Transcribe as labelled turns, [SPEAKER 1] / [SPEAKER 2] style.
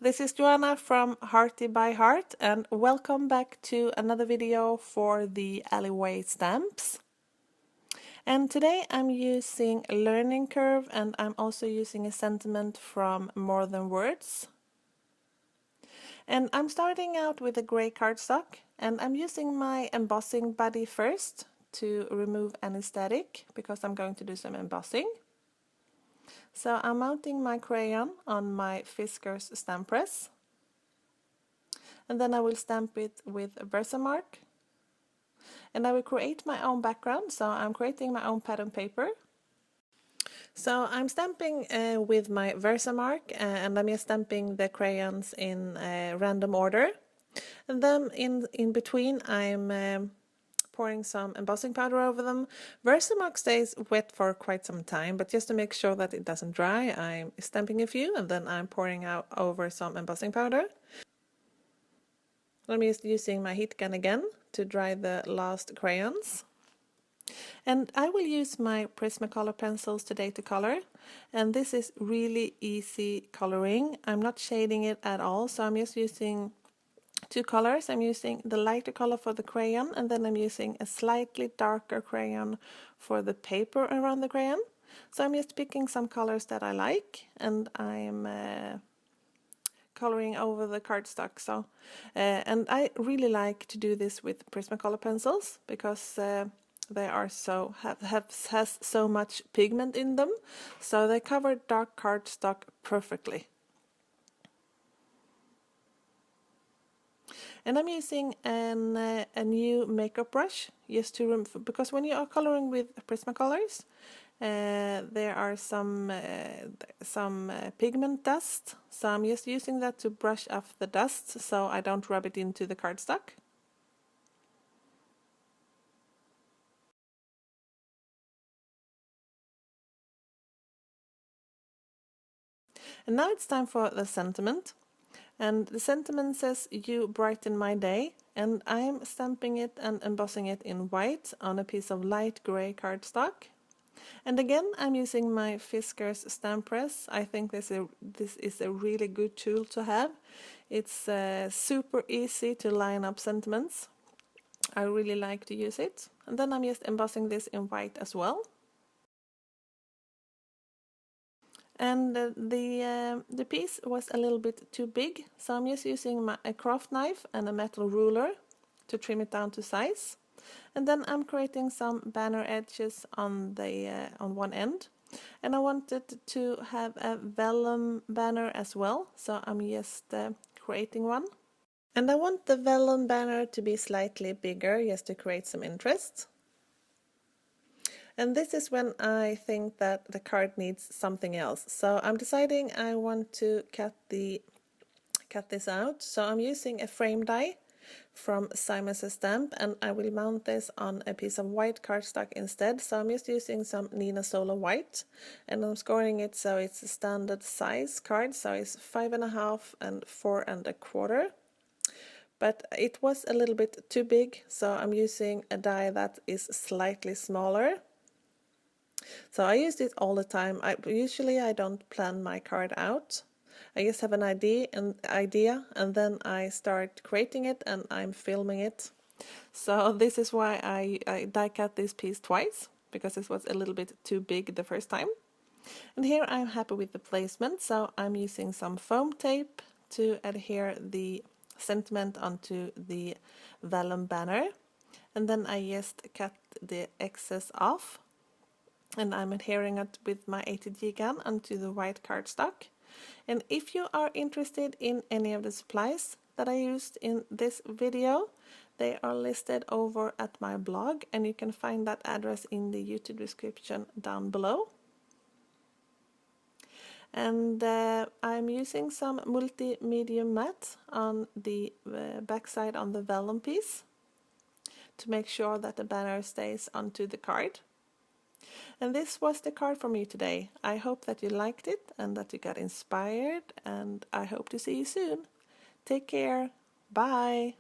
[SPEAKER 1] This is Joanna from Hearty by Heart, and welcome back to another video for the Alleyway Stamps. And today I'm using a learning curve, and I'm also using a sentiment from More Than Words. And I'm starting out with a grey cardstock, and I'm using my embossing buddy first to remove any static, because I'm going to do some embossing. So I'm mounting my crayon on my Fiskars stamp press. And then I will stamp it with a Versamark. And I will create my own background, so I'm creating my own pattern paper. So I'm stamping with my Versamark, and I'm just stamping the crayons in random order. And then in between I'm pouring some embossing powder over them. Versamark stays wet for quite some time, but just to make sure that it doesn't dry, I'm stamping a few and then I'm pouring out over some embossing powder. I'm just using my heat gun again to dry the last crayons. And I will use my Prisma color pencils today to color. And this is really easy coloring. I'm not shading it at all, so I'm just using two colors. I'm using the lighter color for the crayon, and then I'm using a slightly darker crayon for the paper around the crayon. So I'm just picking some colors that I like, and I'm coloring over the cardstock. So, and I really like to do this with Prisma color pencils because they are has so much pigment in them, so they cover dark cardstock perfectly. And I'm using a new makeup brush just to remove, because when you are coloring with Prisma colors, there are some pigment dust. So I'm just using that to brush off the dust, so I don't rub it into the cardstock. And now it's time for the sentiment. And the sentiment says, "You brighten my day," and I'm stamping it and embossing it in white on a piece of light grey cardstock. And again, I'm using my Fiskars stamp press. I think this is a really good tool to have. It's super easy to line up sentiments. I really like to use it. And then I'm just embossing this in white as well. And the piece was a little bit too big, so I'm just using a craft knife and a metal ruler to trim it down to size. And then I'm creating some banner edges on the on one end, and I wanted to have a vellum banner as well, so I'm just creating one. And I want the vellum banner to be slightly bigger, just to create some interest. And this is when I think that the card needs something else. So I'm deciding I want to cut this out. So I'm using a frame die from Simon's Stamp, and I will mount this on a piece of white cardstock instead. So I'm just using some Nina Solar white, and I'm scoring it so it's a standard size card, so it's 5.5 and 4 1/4. But it was a little bit too big, so I'm using a die that is slightly smaller. So I use it all the time. Usually I don't plan my card out. I just have an idea and then I start creating it and I'm filming it. So this is why I die cut this piece twice, because this was a little bit too big the first time. And here I'm happy with the placement, so I'm using some foam tape to adhere the sentiment onto the vellum banner. And then I just cut the excess off. And I'm adhering it with my ATG gun onto the white cardstock. And if you are interested in any of the supplies that I used in this video, they are listed over at my blog, and you can find that address in the YouTube description down below. And I'm using some multi-medium matte on the backside on the vellum piece to make sure that the banner stays onto the card. And this was the card for me today. I hope that you liked it and that you got inspired, and I hope to see you soon. Take care. Bye.